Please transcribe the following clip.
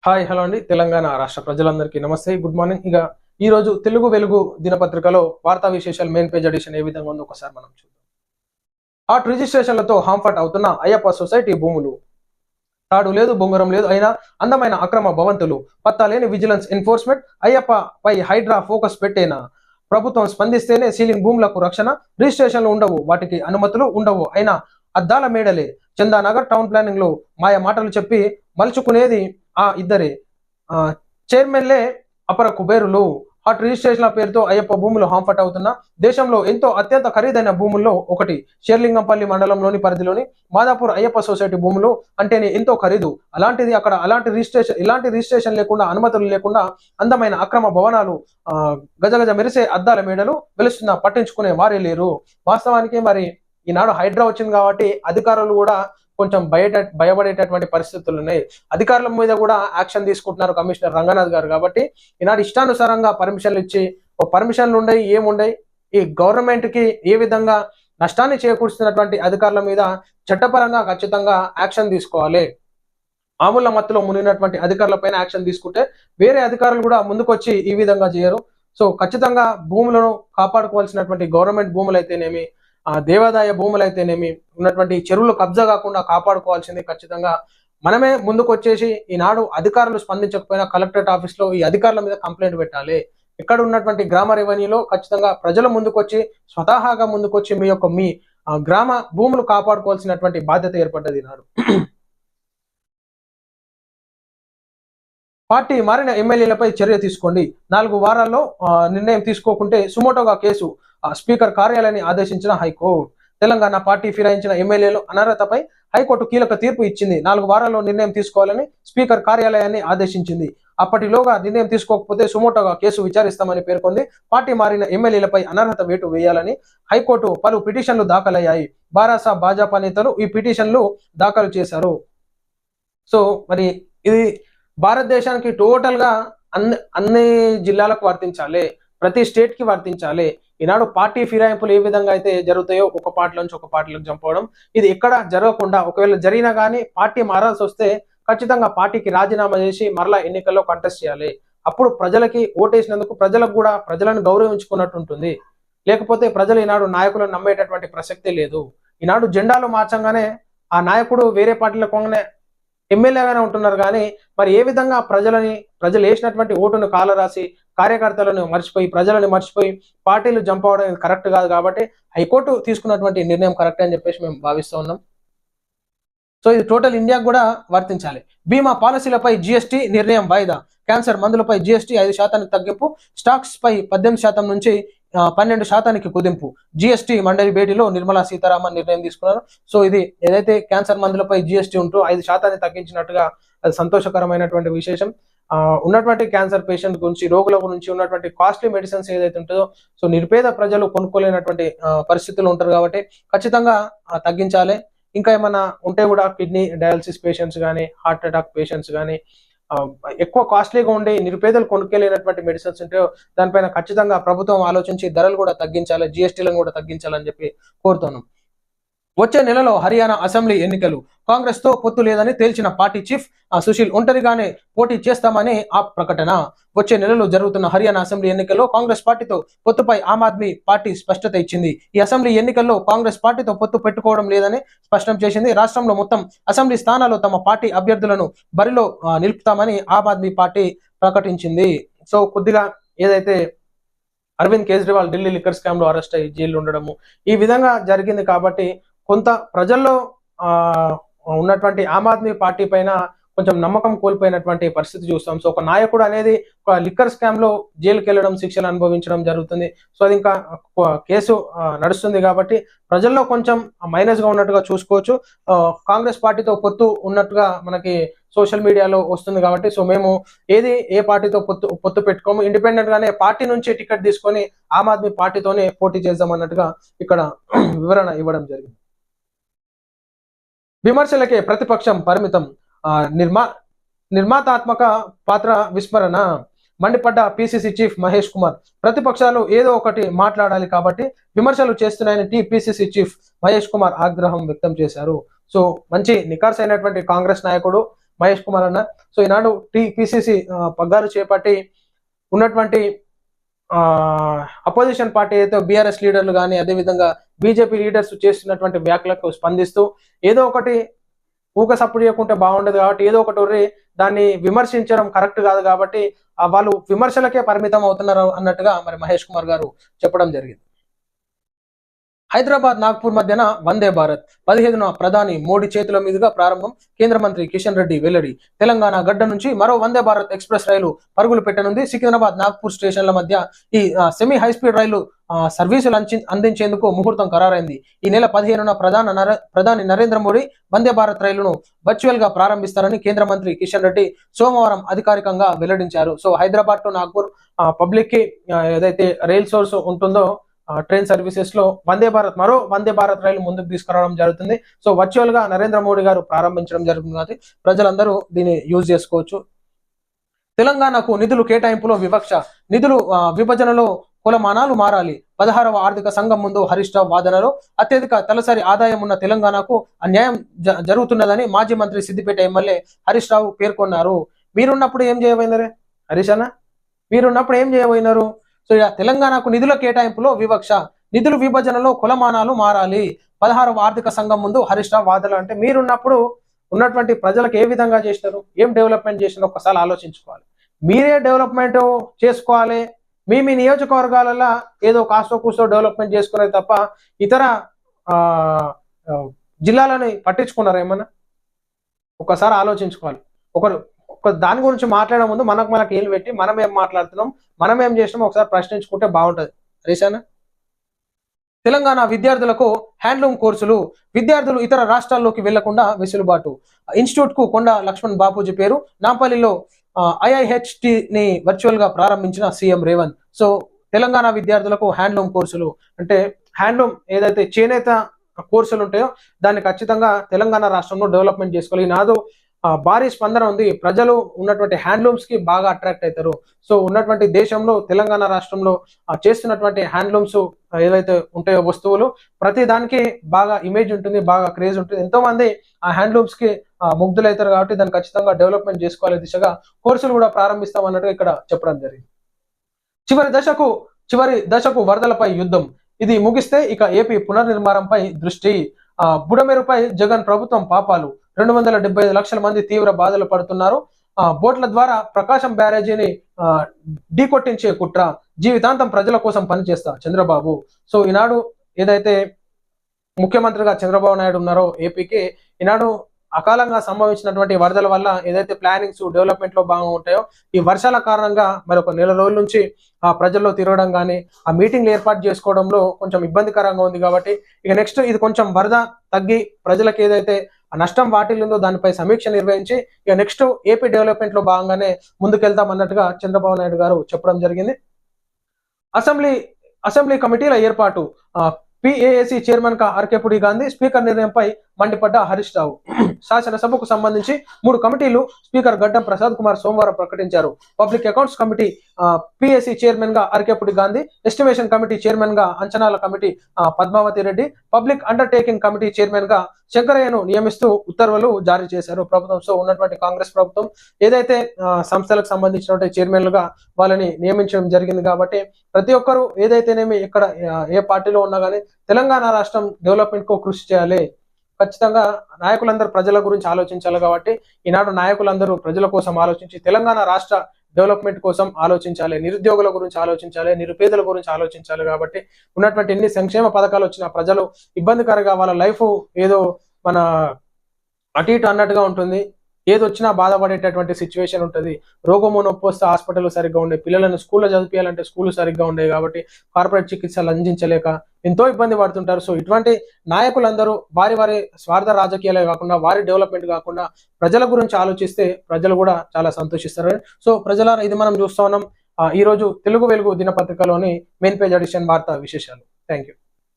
Hi hello అండి. తెలంగాణ రాష్ట్ర ప్రజలందరికీ నమస్తే, గుడ్ మార్నింగ్. ఇక ఈ రోజు తెలుగు వెలుగు దినపత్రికలో వార్తా విశేషాలు మెయిన్ పేజ్ ఎడిషన్ ఏ విధంగా ఉందో ఒకసారి మనం చూద్దాం. హాట్ రిజిస్ట్రేషన్లతో హాంఫర్ట్ అవుతున్న అయ్యప్ప సొసైటీ భూములు. తాడు లేదు, బొంగరం లేదు అయినా అందమైన అక్రమ భవంతులు. పత్తాలేని విజిలెన్స్ ఎన్ఫోర్స్మెంట్. అయ్యప్ప పై హైడ్రా ఫోకస్ పెట్టేనా? ప్రభుత్వం స్పందిస్తేనే సీలింగ్ భూములకు రక్షణ. రిజిస్ట్రేషన్లు ఉండవు, వాటికి అనుమతులు ఉండవు అయినా అద్దాల మేడలే. చందానగర్ టౌన్ ప్లానింగ్ లో మాయ మాటలు చెప్పి మలుచుకునేది ఆ ఇద్దరే చైర్మన్లే అపర కుబేరులు. హాట్ రిజిస్ట్రేషన్ల పేరుతో అయ్యప్ప భూములు హాంఫర్ట్ అవుతున్న దేశంలో ఎంతో అత్యంత ఖరీదైన భూముల్లో ఒకటి షేర్లింగంపల్లి మండలంలోని పరిధిలోని మాదాపూర్ అయ్యప్ప సొసైటీ భూములు అంటేనే ఎంతో ఖరీదు. అలాంటిది అక్కడ ఇలాంటి రిజిస్ట్రేషన్ లేకుండా, అనుమతులు లేకుండా అందమైన అక్రమ భవనాలు, గజగజ మెరిసే అద్దాల మేడలు వెలుస్తున్నా పట్టించుకునే వారే లేరు. వాస్తవానికి మరి ఈనాడు హైడ్రా వచ్చింది కాబట్టి అధికారులు కూడా కొంచెం భయపడేటటువంటి పరిస్థితులు ఉన్నాయి. అధికారుల మీద కూడా యాక్షన్ తీసుకుంటున్నారు కమిషనర్ రంగనాథ్ గారు. కాబట్టి ఈనాడు ఇష్టానుసారంగా పర్మిషన్లు ఇచ్చి పర్మిషన్లు ఉండయి, ఏముండయి, ఈ గవర్నమెంట్ కి ఏ విధంగా నష్టాన్ని చేకూరుస్తున్నటువంటి అధికారుల మీద చట్టపరంగా ఖచ్చితంగా యాక్షన్ తీసుకోవాలి. మామూలు మత్తులో మునిగినటువంటి అధికారుల పైన యాక్షన్ తీసుకుంటే వేరే అధికారులు కూడా ముందుకొచ్చి ఈ విధంగా చేయరు. సో ఖచ్చితంగా భూములను కాపాడుకోవాల్సినటువంటి గవర్నమెంట్ భూములు అయితేనేమి, దేవాదాయ భూములు అయితేనేమి, ఉన్నటువంటి చెరువులు కబ్జా కాకుండా కాపాడుకోవాల్సింది ఖచ్చితంగా మనమే ముందుకు వచ్చేసి ఈనాడు అధికారులు స్పందించకపోయినా కలెక్టరేట్ ఆఫీస్ లో ఈ అధికారుల మీద కంప్లైంట్ పెట్టాలి. ఇక్కడ ఉన్నటువంటి గ్రామ రెవెన్యూలో ఖచ్చితంగా ప్రజలు ముందుకొచ్చి స్వతహాగా ముందుకొచ్చి మీ గ్రామ భూములు కాపాడుకోవాల్సినటువంటి బాధ్యత ఏర్పడ్డది ఈనాడు. పార్టీ మారిన ఎమ్మెల్యేలపై చర్య తీసుకోండి. 4 వారాల్లో నిర్ణయం తీసుకోకుంటే సుమోటోగా కేసు. స్పీకర్ కార్యాలయాన్ని ఆదేశించిన హైకోర్టు. తెలంగాణ పార్టీ ఫిరాయించిన ఎమ్మెల్యేలు అనర్హతపై హైకోర్టు కీలక తీర్పు ఇచ్చింది. 4 వారాల్లో నిర్ణయం తీసుకోవాలని స్పీకర్ కార్యాలయాన్ని ఆదేశించింది. అప్పటిలోగా నిర్ణయం తీసుకోకపోతే సుమోటోగా కేసు విచారిస్తామని పేర్కొంది. పార్టీ మారిన ఎమ్మెల్యేలపై అనర్హత వేటు వేయాలని హైకోర్టు పలు పిటిషన్లు దాఖలయ్యాయి. బారాసా భాజపా నేతలు ఈ పిటిషన్లు దాఖలు చేశారు. సో మరి ఇది భారతదేశానికి టోటల్ గా అన్ని జిల్లాలకు వర్తించాలి, ప్రతి స్టేట్ కి వర్తించాలి. ఈనాడు పార్టీ ఫిరాయింపులు ఏ విధంగా అయితే జరుగుతాయో ఒక పార్టీ నుంచి ఒక పార్టీలోకి చంపడం, ఇది ఎక్కడ జరగకుండా, ఒకవేళ జరిగినా కానీ పార్టీ మారాల్సి వస్తే ఖచ్చితంగా పార్టీకి రాజీనామా చేసి మరలా ఎన్నికల్లో కంటెస్ట్ చేయాలి. అప్పుడు ప్రజలకి ఓటేసినందుకు ప్రజలకు కూడా ప్రజలను గౌరవించుకున్నట్టు ఉంటుంది. లేకపోతే ప్రజలు ఈనాడు నాయకులను నమ్మేటటువంటి ప్రసక్తే లేదు. ఈనాడు జెండాలు మార్చంగానే ఆ నాయకుడు వేరే పార్టీలకు పోగానే ఎమ్మెల్యేగానే ఉంటున్నారు. కానీ మరి ఏ విధంగా ప్రజలు వేసినటువంటి ఓటును కాలరాసి కార్యకర్తలను మర్చిపోయి, ప్రజలను మర్చిపోయి పార్టీలు జంప్ అవడం కరెక్ట్ కాదు. కాబట్టి హైకోర్టు తీసుకున్నటువంటి నిర్ణయం కరెక్ట్ అని చెప్పేసి మేము భావిస్తూ ఉన్నాం. సో ఇది టోటల్ ఇండియాకు కూడా వర్తించాలి. బీమా పాలసీలపై జిఎస్టీ నిర్ణయం వాయిదా. క్యాన్సర్ మందులపై జిఎస్టీ 5% తగ్గింపు. స్టాక్స్ పై 18% నుంచి 12% కుదింపు. జిఎస్టీ మండలి భేటీలో నిర్మలా సీతారామన్ నిర్ణయం తీసుకున్నారు. సో ఇది ఏదైతే క్యాన్సర్ మందులపై జిఎస్టీ ఉంటూ 5% తగ్గించినట్టుగా అది సంతోషకరమైనటువంటి విశేషం. ఉన్నటువంటి క్యాన్సర్ పేషెంట్ గురించి, రోగుల గురించి ఉన్నటువంటి కాస్ట్లీ మెడిసిన్స్ ఏదైతే ఉంటుందో, సో నిరుపేద ప్రజలు కొనుక్కోలేనటువంటి పరిస్థితులు ఉంటారు. కాబట్టి ఖచ్చితంగా తగ్గించాలి. ఇంకా ఏమైనా ఉంటే కూడా కిడ్నీ డయాలసిస్ పేషెంట్స్ కానీ, హార్ట్ అటాక్ పేషెంట్స్ కానీ, ఎక్కువ కాస్ట్లీగా ఉండి నిరుపేదలు కొనుక్కెళ్ళినటువంటి మెడిసిన్స్ ఉంటే దానిపైన ఖచ్చితంగా ప్రభుత్వం ఆలోచించి ధరలు కూడా తగ్గించాలి, జిఎస్టీలను కూడా తగ్గించాలని చెప్పి కోరుతున్నాం. వచ్చే నెలలో హర్యానా అసెంబ్లీ ఎన్నికలు. కాంగ్రెస్ తో పొత్తు లేదని తేల్చిన పార్టీ చీఫ్ సుశీల్ ఒంటరిగానే పోటీ చేస్తామని ఆ ప్రకటన. వచ్చే నెలలో జరుగుతున్న హర్యానా అసెంబ్లీ ఎన్నికల్లో కాంగ్రెస్ పార్టీతో పొత్తుపై ఆమ్ ఆద్మీ పార్టీ స్పష్టత ఇచ్చింది. ఈ అసెంబ్లీ ఎన్నికల్లో కాంగ్రెస్ పార్టీతో పొత్తు పెట్టుకోవడం లేదని స్పష్టం చేసింది. రాష్ట్రంలో మొత్తం అసెంబ్లీ స్థానాల్లో తమ పార్టీ అభ్యర్థులను బరిలో నిలుపుతామని ఆమ్ ఆద్మీ పార్టీ ప్రకటించింది. సో కొద్దిగా ఏదైతే అరవింద్ కేజ్రీవాల్ ఢిల్లీ లిక్కర్ స్కామ్ లో అరెస్ట్ అయ్యి జైలు ఉండడము ఈ విధంగా జరిగింది. కాబట్టి కొంత ప్రజల్లో ఉన్నటువంటి ఆమ్ ఆద్మీ పార్టీ పైన కొంచెం నమ్మకం కోల్పోయినటువంటి పరిస్థితి చూస్తాం. సో ఒక నాయకుడు అనేది ఒక లిక్కర్ స్కామ్ లో జైలుకి వెళ్ళడం, శిక్షలు అనుభవించడం జరుగుతుంది. సో అది ఇంకా కేసు నడుస్తుంది. కాబట్టి ప్రజల్లో కొంచెం మైనస్ గా ఉన్నట్టుగా చూసుకోవచ్చు. కాంగ్రెస్ పార్టీతో పొత్తు ఉన్నట్టుగా మనకి సోషల్ మీడియాలో వస్తుంది. కాబట్టి సో మేము ఏ పార్టీతో పొత్తు పెట్టుకోము, ఇండిపెండెంట్ గానే పార్టీ నుంచి టికెట్ తీసుకొని ఆమ్ ఆద్మీ పార్టీతోనే పోటీ చేద్దాం అన్నట్టుగా ఇక్కడ వివరణ ఇవ్వడం జరిగింది. విమర్శలకే ప్రతిపక్షం పరిమితం. నిర్మాతాత్మక పాత్ర విస్మరణ. మండిపడ్డ పిసిసి చీఫ్ మహేష్ కుమార్. ప్రతిపక్షాలు ఏదో ఒకటి మాట్లాడాలి కాబట్టి విమర్శలు చేస్తున్నాయని పిసిసి చీఫ్ మహేష్ కుమార్ ఆగ్రహం వ్యక్తం చేశారు. సో మంచి నికార్స్ అయినటువంటి కాంగ్రెస్ నాయకుడు, మహేష్ కుమార్ అన్న. సో ఈనాడు పిసిసి పగ్గాలు చేపట్టి ఉన్నటువంటి అపోజిషన్ పార్టీ అయితే బీఆర్ఎస్ లీడర్లు కానీ అదేవిధంగా బీజేపీ లీడర్స్ చేస్తున్నటువంటి వ్యాఖ్యలకు స్పందిస్తూ ఏదో ఒకటి ఊక సపోర్ట్ చేయకుంటే బాగుండదు కాబట్టి ఏదో ఒకటి దాన్ని విమర్శించడం కరెక్ట్ కాదు కాబట్టి వాళ్ళు విమర్శలకే పరిమితం అవుతున్నారు అన్నట్టుగా మరి మహేష్ కుమార్ గారు చెప్పడం జరిగింది. హైదరాబాద్ నాగ్పూర్ మధ్యన వందే భారత్ 17న ప్రధాని మోడీ చేతుల మీదుగా ప్రారంభం. కేంద్ర మంత్రి కిషన్ రెడ్డి వెల్లడి. తెలంగాణ గడ్డ నుంచి మరో వందే భారత్ ఎక్స్ప్రెస్ రైలు పరుగులు పెట్టనుంది. సికింద్రాబాద్ నాగ్పూర్ స్టేషన్ల మధ్య ఈ సెమీ హైస్పీడ్ రైలు సర్వీసులు అందించేందుకు ముహూర్తం ఖరారైంది. ఈ నెల 15న ప్రధాని నరేంద్ర మోడీ వందే భారత్ రైలును వర్చువల్ గా ప్రారంభిస్తారని కేంద్ర మంత్రి కిషన్ రెడ్డి సోమవారం అధికారికంగా వెల్లడించారు. So Hyderabad to Nagpur public కి ఏదైతే రైల్ సోర్స్ ఉంటుందో ట్రైన్ సర్వీసెస్ లో మరో వందే భారత్ రైలు ముందుకు తీసుకురావడం జరుగుతుంది. సో వర్చువల్ గా నరేంద్ర మోడీ గారు ప్రారంభించడం జరుగుతుంది కాబట్టి ప్రజలందరూ దీన్ని యూజ్ చేసుకోవచ్చు. తెలంగాణకు నిధులు కేటాయింపులో వివక్ష. నిధులు విభజనలో కులమానాలు మారాలి. 16వ ఆర్థిక సంఘం ముందు హరీష్ రావు వాదనలో అత్యధిక తలసరి ఆదాయం ఉన్న తెలంగాణకు అన్యాయం జరుగుతున్నదని మాజీ మంత్రి సిద్దిపేట ఎమ్మెల్యే హరీష్ రావు పేర్కొన్నారు. మీరున్నప్పుడు ఏం చేయబోయినారే హరీష్ అన్న? మీరున్నప్పుడు ఏం చేయబోయినారు? సో తెలంగాణకు నిధుల కేటాయింపులో వివక్ష, నిధుల విభజనలో కులమానాలు మారాలి. 16వ ఆర్థిక సంఘం ముందు హరీష్ రావు వాదనలు అంటే మీరున్నప్పుడు ఉన్నటువంటి ప్రజలకు ఏ విధంగా చేసినారు, ఏం డెవలప్మెంట్ చేసినారు ఒక్కసారి ఆలోచించుకోవాలి. మీరే డెవలప్మెంట్ చేసుకోవాలి. మీ నియోజకవర్గాలలో ఏదో కాస్తో కూస్తో డెవలప్మెంట్ చేసుకునేది తప్ప ఇతర జిల్లాలని పట్టించుకున్నారు ఏమన్నా? ఒకసారి ఆలోచించుకోవాలి. ఒక దాని గురించి మాట్లాడే ముందు మనకు ఏళ్ళు పెట్టి మనం ఏం మాట్లాడుతున్నాం, మనం ఏం చేసినాం ఒకసారి ప్రశ్నించుకుంటే బాగుంటుంది. రేషానా? తెలంగాణ విద్యార్థులకు హ్యాండ్లూమ్ కోర్సులు. విద్యార్థులు ఇతర రాష్ట్రాల్లోకి వెళ్లకుండా వెసులుబాటు. ఇన్స్టిట్యూట్ కు కొండ లక్ష్మణ్ బాపూజీ పేరు. నాంపల్లిలో IIHT-ని వర్చువల్ గా ప్రారంభించిన సీఎం రేవంత్. సో తెలంగాణ విద్యార్థులకు హ్యాండ్లూమ్ కోర్సులు అంటే హ్యాండ్లూమ్ ఏదైతే చేనేత కోర్సులు ఉంటాయో దాన్ని ఖచ్చితంగా తెలంగాణ రాష్ట్రంలో డెవలప్మెంట్ చేసుకోవాలి. నాదో భారీ స్పందన ఉంది. ప్రజలు ఉన్నటువంటి హ్యాండ్లూమ్స్ కి బాగా అట్రాక్ట్ అవుతారు. సో ఉన్నటువంటి దేశంలో తెలంగాణ రాష్ట్రంలో చేస్తున్నటువంటి హ్యాండ్లూమ్స్ ఏవైతే ఉంటాయో వస్తువులు ప్రతి దానికి బాగా ఇమేజ్ ఉంటుంది, బాగా క్రేజ్ ఉంటుంది. ఎంతో మంది ఆ హ్యాండ్లూమ్స్ కి ముగ్ధులవుతారు కాబట్టి దాన్ని ఖచ్చితంగా డెవలప్మెంట్ చేసుకోవాలి దిశగా కోర్సులు కూడా ప్రారంభిస్తాం అన్నట్టుగా ఇక్కడ చెప్పడం జరిగింది. చివరి దశకు వరదలపై యుద్ధం. ఇది ముగిస్తే ఇక ఏపీ పునర్నిర్మాణంపై దృష్టి. బుడమేరుపై జగన్ ప్రభుత్వం పాపాలు. 275 లక్షల మంది తీవ్ర బాధలు పడుతున్నారు. బోట్ల ద్వారా ప్రకాశం బ్యారేజీని ఢీకొట్టించే కుట్ర. జీవితాంతం ప్రజల కోసం పనిచేస్తా చంద్రబాబు. సో ఈనాడు ఏదైతే ముఖ్యమంత్రిగా చంద్రబాబు నాయుడు ఉన్నారో ఏపీకి, ఈనాడు అకాలంగా సంభవించినటువంటి వరదల వల్ల ఏదైతే ప్లానింగ్స్ డెవలప్మెంట్ లో బాగా ఉంటాయో ఈ వర్షాల కారణంగా మరి ఒక నెల రోజుల నుంచి ఆ ప్రజల్లో తిరగడం కానీ ఆ మీటింగ్లు ఏర్పాటు చేసుకోవడంలో కొంచెం ఇబ్బందికరంగా ఉంది. కాబట్టి ఇక నెక్స్ట్ ఇది కొంచెం వరద తగ్గి ప్రజలకు ఏదైతే నష్టం వాటిల్లిందో దానిపై సమీక్ష నిర్వహించి ఇక నెక్స్ట్ ఏపీ డెవలప్మెంట్ లో భాగంగానే ముందుకెళ్తాం అన్నట్టుగా చంద్రబాబు నాయుడు గారు చెప్పడం జరిగింది. అసెంబ్లీ కమిటీల ఏర్పాటు. PAAC చైర్మన్ గా ఆర్కేపుడి గాంధీ. స్పీకర్ నిర్ణయంపై మండిపడ్డ హరీష్ రావు. శాసనసభకు సంబంధించి 3 కమిటీలు స్పీకర్ గడ్డం ప్రసాద్ కుమార్ సోమవారం ప్రకటించారు. Public accounts committee PAC chairman గా Arekapudi Gandhi, estimation committee chairman గా అంచనాల కమిటీ Padmavathi Reddy, public undertaking committee chairman గా శంకరయ్యను నియమిస్తూ ఉత్తర్వులు జారీ చేశారు ప్రభుత్వం. సో ఉన్నటువంటి కాంగ్రెస్ ప్రభుత్వం ఏదైతే సంస్థలకు సంబంధించినటువంటి చైర్మన్లుగా వాళ్ళని నియమించడం జరిగింది. కాబట్టి ప్రతి ఒక్కరు ఏదైతేనేమి ఇక్కడ ఏ పార్టీలో ఉన్నా కానీ తెలంగాణ రాష్ట్రం డెవలప్మెంట్ కు కృషి చేయాలి. ఖచ్చితంగా నాయకులందరూ ప్రజల గురించి ఆలోచించాలి. కాబట్టి ఈనాడు నాయకులందరూ ప్రజల కోసం ఆలోచించి తెలంగాణ రాష్ట్ర డెవలప్మెంట్ కోసం ఆలోచించాలి, నిరుద్యోగుల గురించి ఆలోచించాలి, నిరుపేదల గురించి ఆలోచించాలి. కాబట్టి ఉన్నటువంటి ఎన్ని సంక్షేమ పథకాలు వచ్చినా ప్రజలు ఇబ్బందికరంగా వాళ్ళ లైఫ్ ఏదో మన అటు ఇటు అన్నట్టుగా ఉంటుంది. ఏది వచ్చినా బాధపడేటటువంటి సిచ్యువేషన్ ఉంటుంది. రోగము నొప్పి వస్తే హాస్పిటల్ సరిగ్గా ఉండే, పిల్లలను స్కూల్లో చదివించాలంటే స్కూల్ సరిగ్గా ఉండే కాబట్టి కార్పొరేట్ చికిత్సలు అందించలేక ఎంతో ఇబ్బంది పడుతుంటారు. సో ఇటువంటి నాయకులందరూ వారి స్వార్థ రాజకీయాలే కాకుండా వారి డెవలప్మెంట్ కాకుండా ప్రజల గురించి ఆలోచిస్తే ప్రజలు కూడా చాలా సంతోషిస్తారు. సో ప్రజలారా ఇది మనం చూస్తా ఉన్నాం ఈ రోజు తెలుగు వెలుగు దినపత్రికలోని మెయిన్ పేజ్ ఎడిషన్ వార్తా విశేషాలు. Thank you.